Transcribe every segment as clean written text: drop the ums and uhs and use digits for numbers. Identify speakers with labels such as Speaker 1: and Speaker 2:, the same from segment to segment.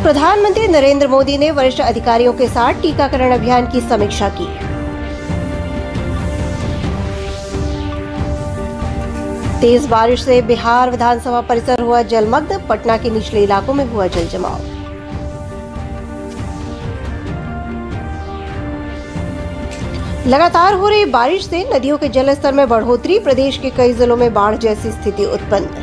Speaker 1: प्रधानमंत्री नरेंद्र मोदी ने वरिष्ठ अधिकारियों के साथ टीकाकरण अभियान की समीक्षा की। तेज बारिश से बिहार विधानसभा परिसर हुआ जलमग्न, पटना के निचले इलाकों में हुआ जल जमाव। लगातार हो रही बारिश से नदियों के जलस्तर में बढ़ोतरी, प्रदेश के कई जिलों में बाढ़ जैसी स्थिति उत्पन्न।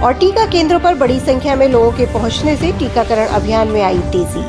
Speaker 1: और टीका केंद्रों पर बड़ी संख्या में लोगों के पहुंचने से टीकाकरण अभियान में आई तेजी।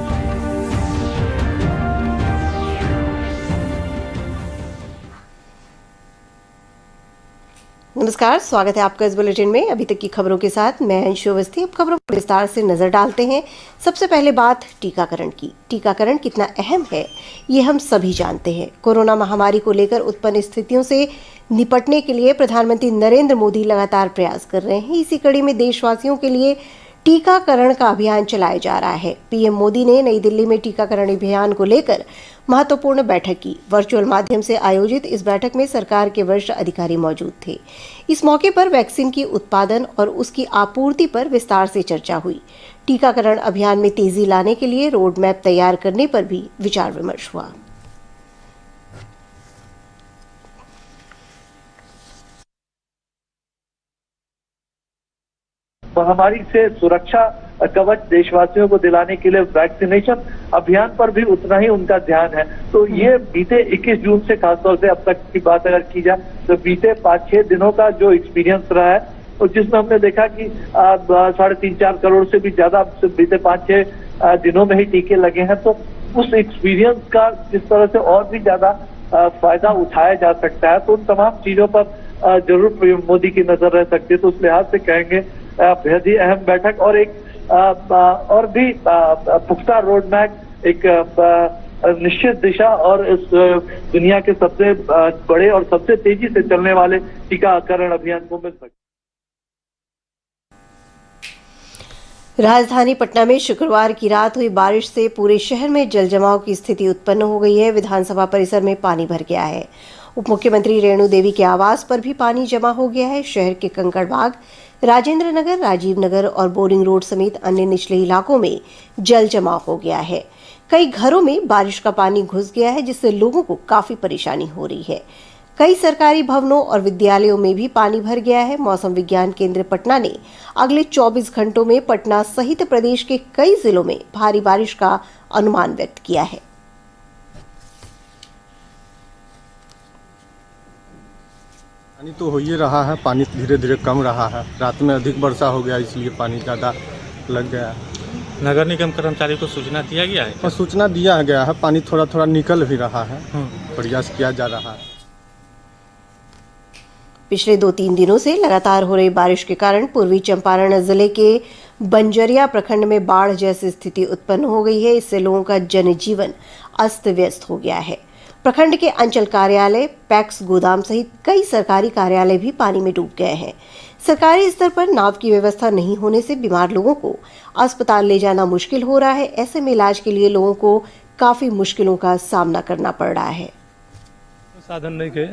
Speaker 1: नमस्कार, स्वागत है आपका इस बुलेटिन में। अभी तक की खबरों के साथ मैं अंशु अवस्थी। अब खबरों पर विस्तार से नजर डालते हैं। सबसे पहले बात टीकाकरण की। टीकाकरण कितना अहम है ये हम सभी जानते हैं। कोरोना महामारी को लेकर उत्पन्न स्थितियों से निपटने के लिए प्रधानमंत्री नरेंद्र मोदी लगातार प्रयास कर रहे हैं। इसी कड़ी में देशवासियों के लिए टीकाकरण का अभियान चलाया जा रहा है। पीएम मोदी ने नई दिल्ली में टीकाकरण अभियान को लेकर महत्वपूर्ण बैठक की। वर्चुअल माध्यम से आयोजित इस बैठक में सरकार के वरिष्ठ अधिकारी मौजूद थे। इस मौके पर वैक्सीन की उत्पादन और उसकी आपूर्ति पर विस्तार से चर्चा हुई। टीकाकरण अभियान में तेजी लाने के लिए रोड मैप तैयार करने पर भी विचार विमर्श हुआ।
Speaker 2: महामारी से सुरक्षा कवच देशवासियों को दिलाने के लिए वैक्सीनेशन अभियान पर भी उतना ही उनका ध्यान है। तो ये बीते 21 जून से खासतौर से अब तक की बात अगर की जाए तो बीते 5-6 दिनों का जो एक्सपीरियंस रहा है और जिसमें हमने देखा कि 3.5-4 करोड़ से भी ज्यादा बीते 5-6 दिनों में ही टीके लगे हैं। तो उस एक्सपीरियंस का जिस तरह से और भी ज्यादा फायदा उठाया जा सकता है तो उन तमाम चीजों पर जरूर मोदी की नजर रह सकती है। तो उस लिहाज से कहेंगे बेहद ही अहम बैठक और एक और भी पुख्ता रोड मैप, एक निश्चित दिशा और इस दुनिया के सबसे बड़े और सबसे तेजी से चलने वाले टीकाकरण अभियान को मिल सकता है।
Speaker 1: राजधानी पटना में शुक्रवार की रात हुई बारिश से पूरे शहर में जलजमाव की स्थिति उत्पन्न हो गई है। विधानसभा परिसर में पानी भर गया है। उप मुख्यमंत्री रेणु देवी के आवास पर भी पानी जमा हो गया है। शहर के कंकड़बाग, राजेंद्र नगर, राजीव नगर और बोरिंग रोड समेत अन्य निचले इलाकों में जल जमाव हो गया है। कई घरों में बारिश का पानी घुस गया है जिससे लोगों को काफी परेशानी हो रही है। कई सरकारी भवनों और विद्यालयों में भी पानी भर गया है। मौसम विज्ञान केंद्र पटना ने अगले 24 घंटों में पटना सहित प्रदेश के कई जिलों में भारी बारिश का अनुमान व्यक्त किया है।
Speaker 3: पानी तो हो ही रहा है, पानी धीरे धीरे कम रहा है। रात में अधिक वर्षा हो गया इसलिए पानी ज़्यादा लग गया है।
Speaker 4: नगर निगम कर्मचारी को सूचना दिया गया है?
Speaker 3: और सूचना दिया गया है, पानी थोड़ा थोड़ा निकल भी रहा है, प्रयास किया जा रहा है।
Speaker 1: पिछले 2-3 दिनों से लगातार हो रही बारिश के कारण पूर्वी चंपारण जिले के बंजरिया प्रखंड में बाढ़ जैसी स्थिति उत्पन्न हो गई है। इससे लोगों का जनजीवन अस्त व्यस्त हो गया है। प्रखंड के अंचल कार्यालय, पैक्स गोदाम सहित कई सरकारी कार्यालय भी पानी में डूब गए हैं। सरकारी स्तर पर नाव की व्यवस्था नहीं होने से बीमार लोगों को अस्पताल ले जाना मुश्किल हो रहा है। ऐसे में इलाज के लिए लोगों को काफी मुश्किलों का सामना करना पड़ रहा है।
Speaker 5: साधन नहीं के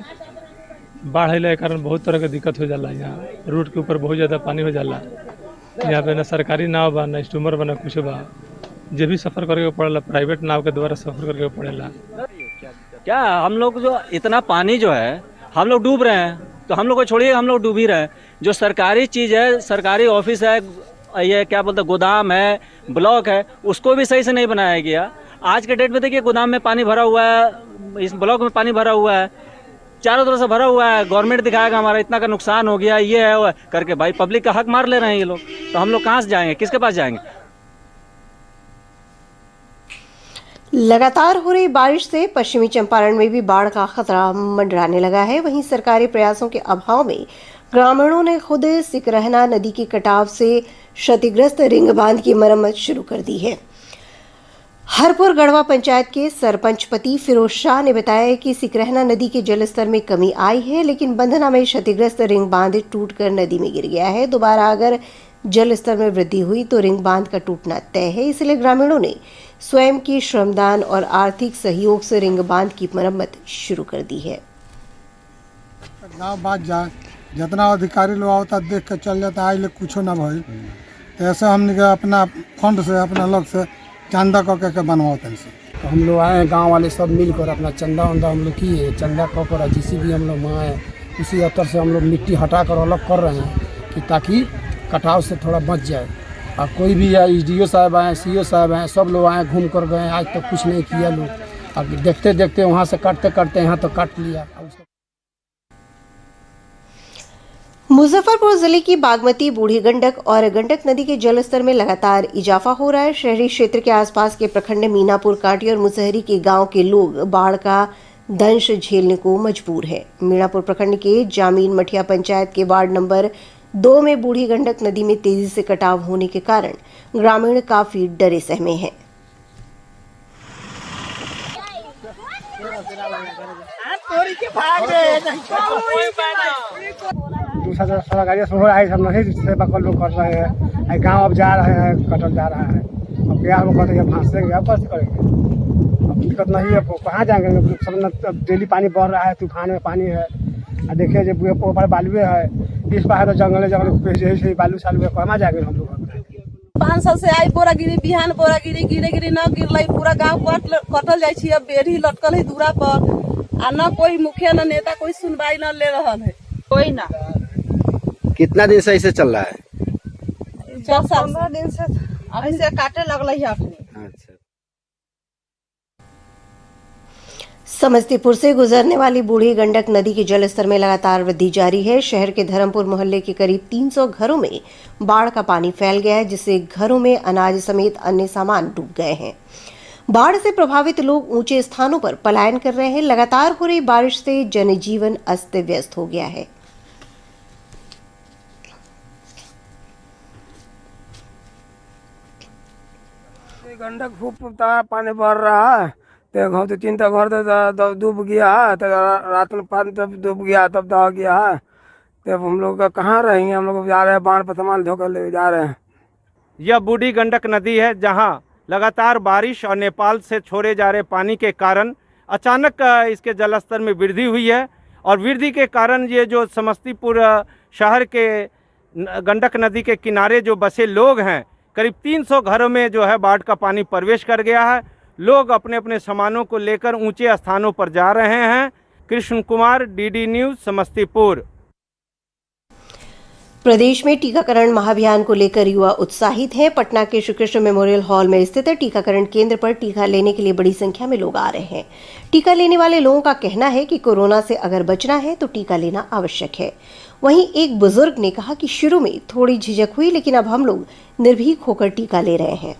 Speaker 5: बाढ़ के कारण बहुत तरह की दिक्कत हो जाला। यहाँ रोड के ऊपर बहुत ज्यादा पानी हो जाला। यहाँ पे न सरकारी नाव बा, न स्टीमर बा, न कुछ बा। जे भी सफर करके पड़ेला, प्राइवेट नाव के द्वारा सफर करके पड़ेला।
Speaker 6: क्या हम लोग जो इतना पानी जो है हम लोग डूब रहे हैं, तो हम लोग को छोड़िए, हम लोग डूब ही रहे हैं। जो सरकारी चीज़ है, सरकारी ऑफिस है, ये क्या बोलते हैं, गोदाम है, ब्लॉक है, उसको भी सही से नहीं बनाया गया। आज के डेट में देखिए गोदाम में पानी भरा हुआ है, इस ब्लॉक में पानी भरा हुआ है, चारों तरफ से भरा हुआ है। गवर्नमेंट दिखाएगा हमारा इतना का नुकसान हो गया, ये है वो है करके भाई पब्लिक का हक मार ले रहे हैं ये लोग। तो हम लोग कहाँ से जाएंगे, किसके पास जाएंगे?
Speaker 1: लगातार हो रही बारिश से पश्चिमी चंपारण में भी बाढ़ का खतरा मंडराने लगा है। वहीं सरकारी प्रयासों के अभाव में ग्रामीणों ने खुद सिकरहना नदी के कटाव से क्षतिग्रस्त रिंग बांध की मरम्मत शुरू कर दी है। हरपुर गढ़वा पंचायत के सरपंच पति फिरोज शाह ने बताया कि सिकरहना नदी के जलस्तर में कमी आई है, लेकिन बंधना में क्षतिग्रस्त रिंग बांध टूटकर नदी में गिर गया है। दोबारा अगर जल स्तर में वृद्धि हुई तो रिंग बांध का टूटना तय है। इसलिए ग्रामीणों ने स्वयं की श्रमदान और आर्थिक सहयोग से रिंग बांध की मरम्मत शुरू कर दी है।
Speaker 7: गाँव बांध जा जितना अधिकारी लोग आवता देख के चल जाता आज ले कुछ ना भइल। तो ऐसे हमने के अपना फंड से अपना अलग से चंदा करके बनवाते हैं।
Speaker 8: तो हम लोग आए गांव वाले सब मिलकर अपना चंदा वंदा हम लोग किए, चंदा कर JCB हम लोग मंगाए, उसी अतर से हम लोग मिट्टी हटा कर अलग कर रहे हैं कि ताकि कटाव से थोड़ा बच जाए। और कोई भी आए, SDO साहब आए, CO साहब आए, सब लोग आए घूम कर गए, आज तक कुछ नहीं किया लोग। अब देखते देखते वहाँ से काटते काटते यहाँ तक काट लिया।
Speaker 1: मुजफ्फरपुर जिले की बागमती, बूढ़ी गंडक और गंडक नदी के जलस्तर में लगातार इजाफा हो रहा है। शहरी क्षेत्र के आसपास के प्रखंड मीनापुर, कांटी और मुसहरी के गांव के लोग बाढ़ का दंश झेलने को मजबूर है। मीनापुर प्रखंड के जामीन मठिया पंचायत के वार्ड नंबर 2 में बूढ़ी गंडक नदी में तेजी से कटाव होने के कारण ग्रामीण काफी डरे सहमे हैं।
Speaker 8: दूसरा गाड़ी से हो रहा है, हम नहीं सेवा कर लोग कर रहे हैं। गाँव अब जा रहे हैं, कटल जा रहा है। अब क्या हम कहते हैं फांसेंगे, अब कैसे करेंगे? अब दिक्कत नहीं है, कहाँ जाएंगे? सब डेली पानी बढ़ रहा है, तूफान में पानी है। देखिए जब ऊपर बालुए है, इस बार तो जंगल बालू सालू है, कहाँ जाएंगे हम लोग?
Speaker 9: 5 साल से आई बोरा गिरी, बिहान बोरा गिरी, गिरे न गिरल, पूरा गाँव कटल जाए। अब बेड़ी लटकल है दूरा पर, आ न कोई मुखिया न नेता कोई सुनवाई न ले रहा है, कोई ना।
Speaker 10: कितना दिन से ऐसे चल रहा है?
Speaker 9: 15 दिन से ऐसे काटे लगल है अपने।
Speaker 10: अच्छा।
Speaker 1: समस्तीपुर से गुजरने वाली बूढ़ी गंडक नदी के जलस्तर में लगातार वृद्धि जारी है। शहर के धर्मपुर मोहल्ले के करीब 300 घरों में बाढ़ का पानी फैल गया है, जिससे घरों में अनाज समेत अन्य सामान डूब गए हैं। बाढ़ से प्रभावित लोग ऊंचे स्थानों पर पलायन कर रहे हैं। लगातार हो रही बारिश से जनजीवन अस्त व्यस्त हो गया है।
Speaker 8: गंडक खूब पानी बढ़ रहा है, तो 3 घर डूब गया, तो रात में पानी तब डूब गया, तब दह गया। तब हम लोग कहाँ रहेंगे? हम लोग जा रहे हैं बाढ़ पर सामान धोकर ले जा रहे हैं।
Speaker 11: यह बूढ़ी गंडक नदी है, जहां लगातार बारिश और नेपाल से छोड़े जा रहे पानी के कारण अचानक इसके जलस्तर में वृद्धि हुई है। और वृद्धि के कारण ये जो समस्तीपुर शहर के गंडक नदी के किनारे जो बसे लोग हैं, करीब 300 घरों में जो है बाढ़ का पानी प्रवेश कर गया है। लोग अपने अपने सामानों को लेकर ऊंचे स्थानों पर जा रहे हैं। Krishna Kumar, DD news, Samastipur.
Speaker 1: प्रदेश में टीकाकरण महाअभियान को लेकर युवा उत्साहित हैं। पटना के श्री कृष्ण मेमोरियल हॉल में स्थित टीकाकरण केंद्र पर टीका लेने के लिए बड़ी संख्या में लोग आ रहे हैं। टीका लेने वाले लोगों का कहना है कि कोरोना से अगर बचना है तो टीका लेना आवश्यक है। वहीं एक बुजुर्ग ने कहा कि शुरू में थोड़ी झिझक हुई, लेकिन अब हम लोग निर्भीक होकर टीका ले रहे हैं।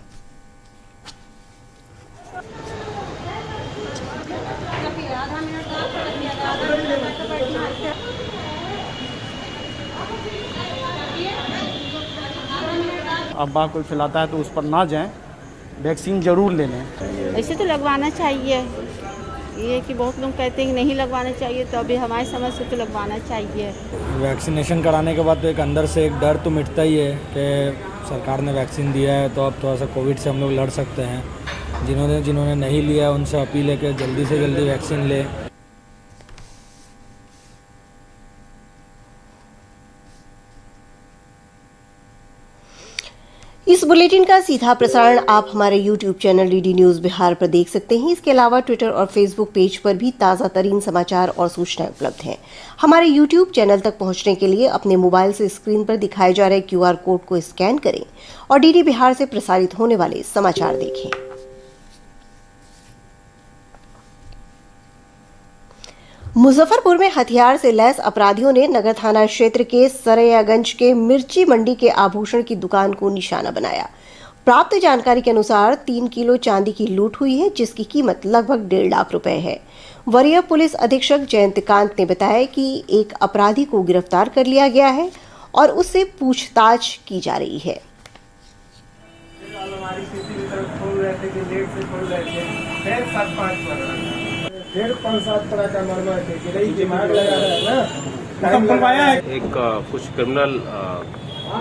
Speaker 12: अब बार कोई फैलाता है तो उस पर ना जाएं, वैक्सीन जरूर ले लें।
Speaker 13: ऐसे तो लगवाना चाहिए, ये कि बहुत लोग कहते हैं कि नहीं लगवाना चाहिए, तो अभी हमारी समझ से तो लगवाना चाहिए।
Speaker 14: वैक्सीनेशन कराने के बाद तो एक अंदर से एक डर तो मिटता ही है कि सरकार ने वैक्सीन दिया है तो अब थोड़ा सा कोविड से हम लोग लड़ सकते हैं। जिन्होंने नहीं लिया उनसे अपील है कि जल्दी से जल्दी वैक्सीन लें।
Speaker 1: इस बुलेटिन का सीधा प्रसारण आप हमारे YouTube channel DD news Bihar पर देख सकते हैं। इसके अलावा ट्विटर और फेसबुक पेज पर भी ताज़ा तरीन समाचार और सूचनाएं उपलब्ध हैं। हमारे YouTube चैनल तक पहुंचने के लिए अपने मोबाइल से स्क्रीन पर दिखाए जा रहे QR कोड को स्कैन करें और DD बिहार से प्रसारित होने वाले समाचार देखें। मुजफ्फरपुर में हथियार से लैस अपराधियों ने नगर थाना क्षेत्र के सरैयागंज के मिर्ची मंडी के आभूषण की दुकान को निशाना बनाया। प्राप्त जानकारी के अनुसार 3 किलो चांदी की लूट हुई है, जिसकी कीमत लगभग 1.5 लाख रुपए है। वरीय पुलिस अधीक्षक जयंतकांत ने बताया कि एक अपराधी को गिरफ्तार कर लिया गया है और उससे पूछताछ की जा रही है।
Speaker 15: एक कुछ क्रिमिनल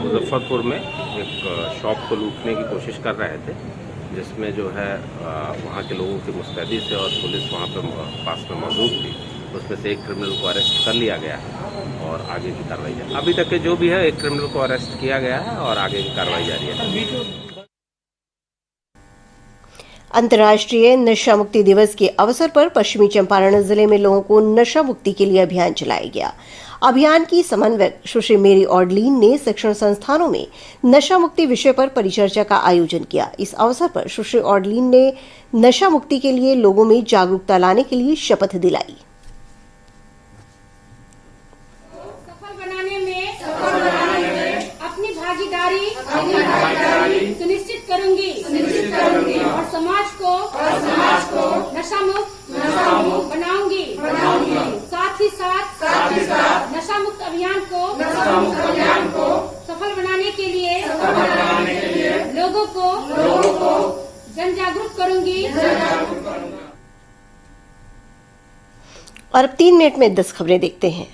Speaker 15: मुजफ्फरपुर में एक शॉप को लूटने की कोशिश कर रहे थे, जिसमें जो है वहाँ के लोगों की मुस्तैदी से और पुलिस वहाँ पे पास में मौजूद थी, उसमें से एक क्रिमिनल को अरेस्ट कर लिया गया और आगे की कार्रवाई जारी। अभी तक के जो भी है, एक क्रिमिनल को अरेस्ट किया गया है और आगे की कार्रवाई जारी है।
Speaker 1: अंतर्राष्ट्रीय नशा मुक्ति दिवस के अवसर पर पश्चिमी चंपारण जिले में लोगों को नशा मुक्ति के लिए अभियान चलाया गया। अभियान की समन्वयक सुश्री मेरी ऑडलीन ने शिक्षण संस्थानों में नशा मुक्ति विषय पर परिचर्चा का आयोजन किया। इस अवसर पर सुश्री ऑडलीन ने नशा मुक्ति के लिए लोगों में जागरूकता लाने के लिए शपथ दिलाई।
Speaker 16: अपनी भागीदारी सुनिश्चित करूंगी और समाज को नशा मुक्त बनाऊंगी। साथ ही साथ नशा मुक्त अभियान को सफल बनाने के लिए लोगों को जन जागरूक करूंगी।
Speaker 1: और अब 3 मिनट में 10 खबरें देखते हैं।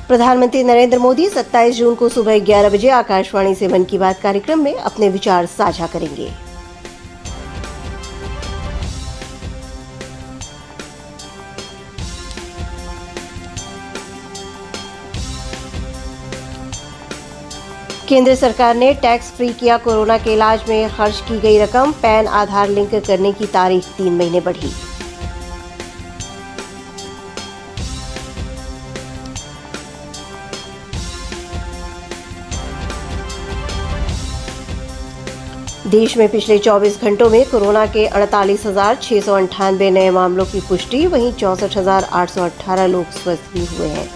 Speaker 1: प्रधानमंत्री नरेंद्र मोदी 27 जून को सुबह 11 बजे आकाशवाणी से मन की बात कार्यक्रम में अपने विचार साझा करेंगे। केंद्र सरकार ने टैक्स फ्री किया कोरोना के इलाज में खर्च की गई रकम। पैन आधार लिंक करने की तारीख 3 महीने बढ़ी। देश में पिछले 24 घंटों में कोरोना के 48,698 नए मामलों की पुष्टि, वहीं 64,818 लोग स्वस्थ भी हुए हैं।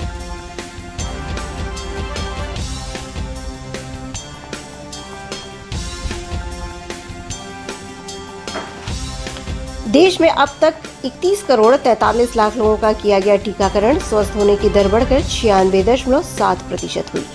Speaker 1: देश में अब तक 31 करोड़ 43 लाख लोगों का किया गया टीकाकरण। स्वस्थ होने की दर बढ़कर 96.7% हुई।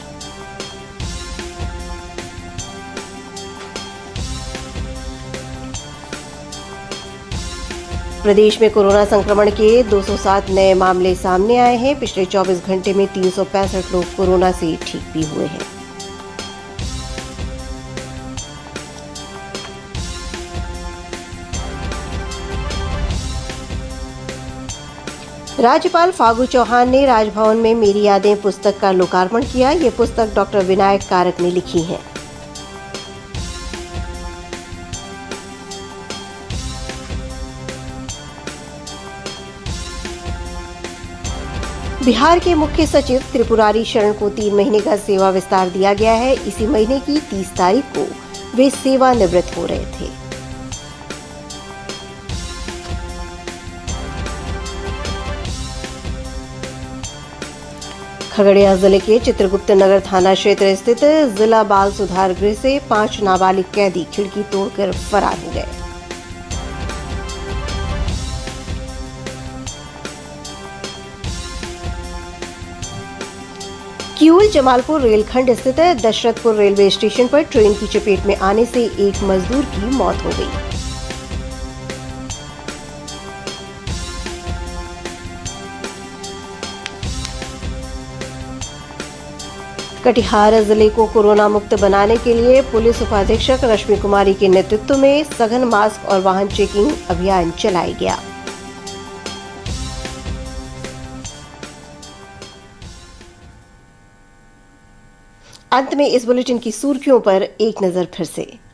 Speaker 1: प्रदेश में कोरोना संक्रमण के 207 नए मामले सामने आए हैं। पिछले 24 घंटे में 365 लोग कोरोना से ठीक भी हुए हैं। राज्यपाल फागू चौहान ने राजभवन में मेरी यादें पुस्तक का लोकार्पण किया। ये पुस्तक डॉक्टर विनायक कारक ने लिखी है। बिहार के मुख्य सचिव त्रिपुरारी शरण को 3 महीने का सेवा विस्तार दिया गया है। इसी महीने की 30 तारीख को वे सेवानिवृत्त हो रहे थे। खगड़िया जिले के चित्रगुप्त नगर थाना क्षेत्र स्थित जिला बाल सुधार गृह से 5 नाबालिग कैदी खिड़की तोड़कर फरार हो गए। किऊल जमालपुर रेलखंड स्थित दशरथपुर रेलवे स्टेशन पर ट्रेन की चपेट में आने से एक मजदूर की मौत हो गई। कटिहार जिले को कोरोना मुक्त बनाने के लिए पुलिस उपाधीक्षक रश्मि कुमारी के नेतृत्व में सघन मास्क और वाहन चेकिंग अभियान चलाया गया। अंत में इस बुलेटिन की सुर्खियों पर एक नजर फिर से।